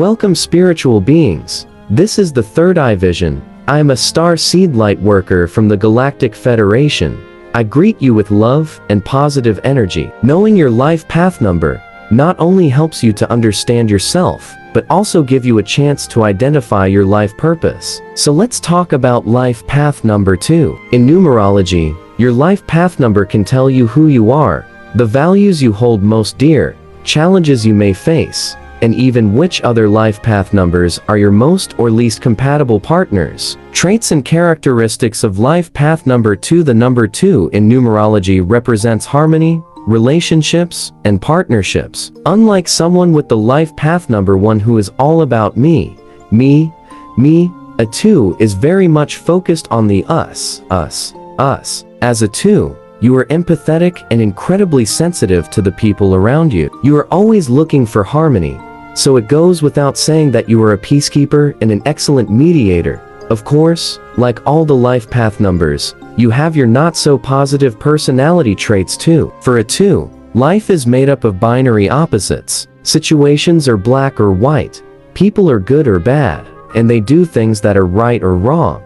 Welcome, spiritual beings. This is the Third Eye Vision. I am a star seed light worker from the Galactic Federation. I greet you with love and positive energy. Knowing your life path number not only helps you to understand yourself, but also give you a chance to identify your life purpose. So let's talk about life path number 2. In numerology, your life path number can tell you who you are, the values you hold most dear, challenges you may face, and even which other life path numbers are your most or least compatible partners. Traits and characteristics of life path number 2. The number 2 in numerology represents harmony, relationships, and partnerships. Unlike someone with the life path number 1 who is all about me, a 2 is very much focused on the us. As a 2, you are empathetic and incredibly sensitive to the people around you. You are always looking for harmony, so it goes without saying that you are a peacekeeper and an excellent mediator. Of course, like all the life path numbers, you have your not-so-positive personality traits too. For a 2, life is made up of binary opposites. Situations are black or white, people are good or bad, and they do things that are right or wrong.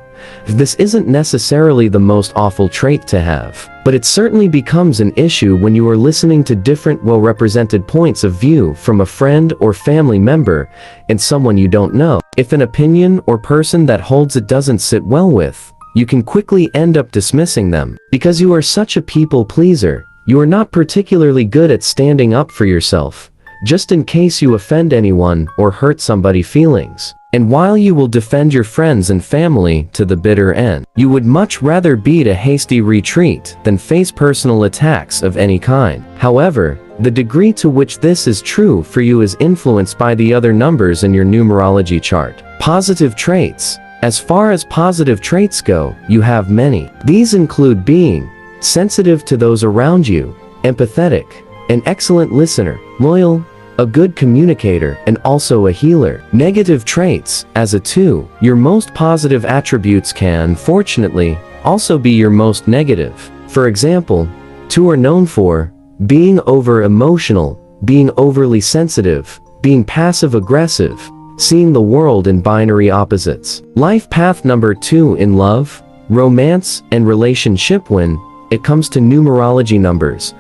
This isn't necessarily the most awful trait to have, but it certainly becomes an issue when you are listening to different well-represented points of view from a friend or family member and someone you don't know. If an opinion or person that holds it doesn't sit well with, you can quickly end up dismissing them. Because you are such a people pleaser, you are not particularly good at standing up for yourself, just in case you offend anyone or hurt somebody's feelings. And while you will defend your friends and family to the bitter end, you would much rather beat a hasty retreat than face personal attacks of any kind. However, the degree to which this is true for you is influenced by the other numbers in your numerology chart. Positive traits. As far as positive traits go, you have many. These include being sensitive to those around you, empathetic, an excellent listener, loyal, a good communicator, and also a healer. Negative traits. As a 2, your most positive attributes can, fortunately, also be your most negative. For example, 2 are known for being over-emotional, being overly sensitive, being passive-aggressive, seeing the world in binary opposites. Life path number 2 in love, romance, and relationship. When it comes to numerology numbers,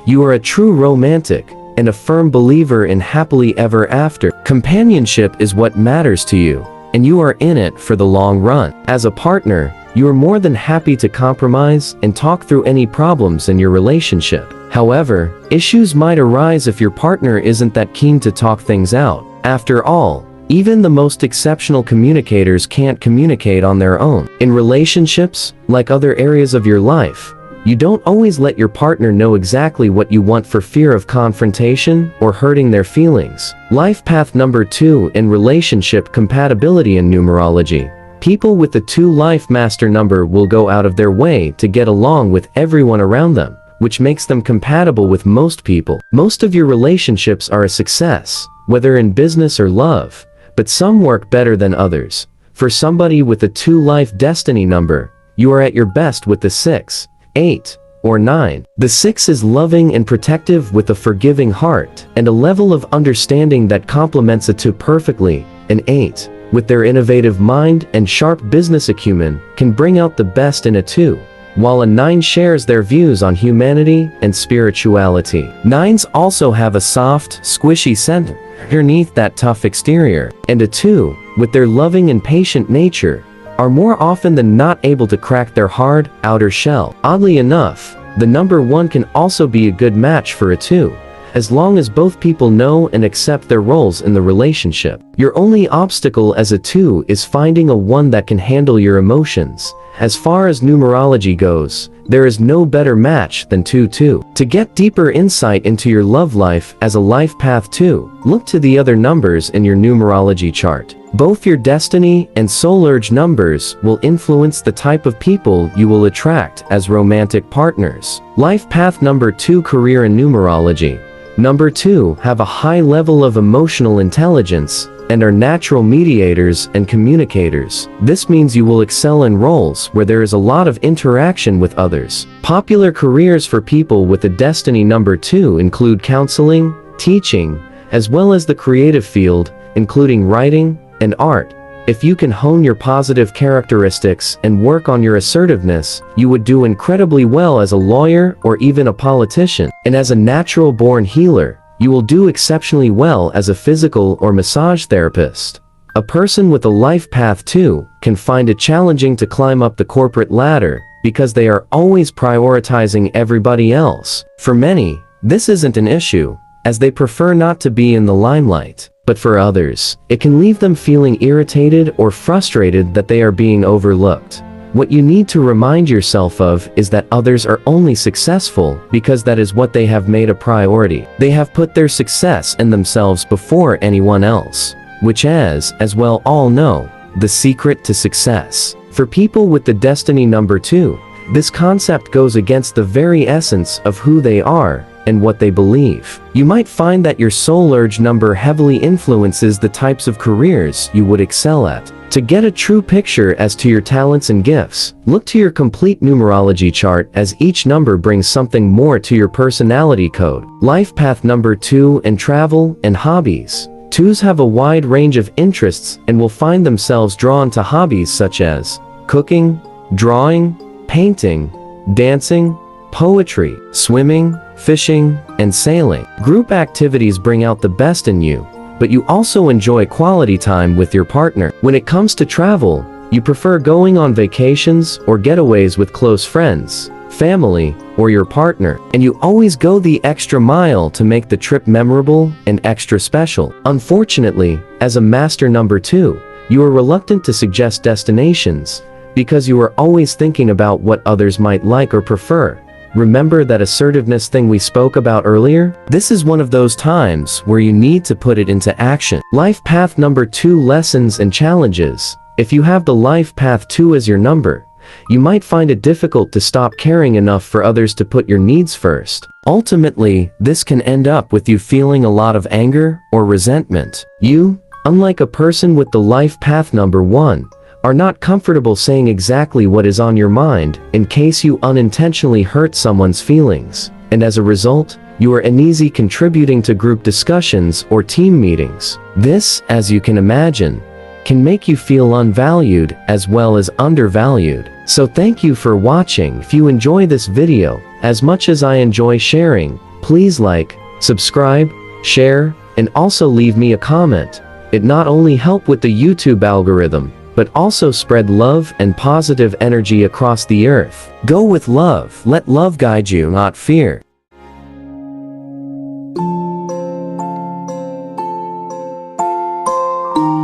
you are a true romantic and a firm believer in happily ever after. Companionship is what matters to you, and you are in it for the long run. As a partner, you are more than happy to compromise and talk through any problems in your relationship. However, issues might arise if your partner isn't that keen to talk things out. After all, even the most exceptional communicators can't communicate on their own. In relationships, like other areas of your life, you don't always let your partner know exactly what you want for fear of confrontation or hurting their feelings. Life path number 2 in relationship compatibility. In numerology, people with the 2 life master number will go out of their way to get along with everyone around them, which makes them compatible with most people. Most of your relationships are a success, whether in business or love, but some work better than others. For somebody with a 2 life destiny number, you are at your best with the 6, 8, or 9. The 6 is loving and protective with a forgiving heart and a level of understanding that complements a 2 perfectly. An 8, with their innovative mind and sharp business acumen, can bring out the best in a 2, while a 9 shares their views on humanity and spirituality. 9s also have a soft, squishy center underneath that tough exterior, and a 2, with their loving and patient nature, are more often than not able to crack their hard, outer shell. Oddly enough, the number 1 can also be a good match for a 2, as long as both people know and accept their roles in the relationship. Your only obstacle as a 2 is finding a 1 that can handle your emotions. As far as numerology goes, there is no better match than 2-2. To get deeper insight into your love life as a life path 2, look to the other numbers in your numerology chart. Both your destiny and soul urge numbers will influence the type of people you will attract as romantic partners. Life path number 2 career in numerology. Number 2 have a high level of emotional intelligence and are natural mediators and communicators. This means you will excel in roles where there is a lot of interaction with others. Popular careers for people with a destiny number 2 include counseling, teaching, as well as the creative field, including writing and art. If you can hone your positive characteristics and work on your assertiveness, you would do incredibly well as a lawyer or even a politician. And as a natural-born healer, you will do exceptionally well as a physical or massage therapist. A person with a life path 2 can find it challenging to climb up the corporate ladder because they are always prioritizing everybody else. For many, this isn't an issue, as they prefer not to be in the limelight. But for others, it can leave them feeling irritated or frustrated that they are being overlooked. What you need to remind yourself of is that others are only successful because that is what they have made a priority. They have put their success and themselves before anyone else, which as well all know, the secret to success. For people with the destiny number 2, this concept goes against the very essence of who they are and what they believe. You might find that your soul urge number heavily influences the types of careers you would excel at. To get a true picture as to your talents and gifts, look to your complete numerology chart, as each number brings something more to your personality code. Life path number 2 and travel and hobbies. 2s have a wide range of interests and will find themselves drawn to hobbies such as cooking, drawing, painting, dancing, poetry, swimming, fishing, and sailing. Group activities bring out the best in you, but you also enjoy quality time with your partner. When it comes to travel, you prefer going on vacations or getaways with close friends, family, or your partner, and you always go the extra mile to make the trip memorable and extra special. Unfortunately, as a master number 2, you are reluctant to suggest destinations because you are always thinking about what others might like or prefer. Remember that assertiveness thing we spoke about earlier? This is one of those times where you need to put it into action. Life path number 2 lessons and challenges. If you have the life path 2 as your number, you might find it difficult to stop caring enough for others to put your needs first. Ultimately, this can end up with you feeling a lot of anger or resentment. You, unlike a person with the life path number 1, are not comfortable saying exactly what is on your mind in case you unintentionally hurt someone's feelings, and as a result, you are uneasy contributing to group discussions or team meetings. This, as you can imagine, can make you feel unvalued as well as undervalued. So thank you for watching. If you enjoy this video as much as I enjoy sharing, please like, subscribe, share, and also leave me a comment. It not only helps with the YouTube algorithm, but also spread love and positive energy across the earth. Go with love. Let love guide you, not fear.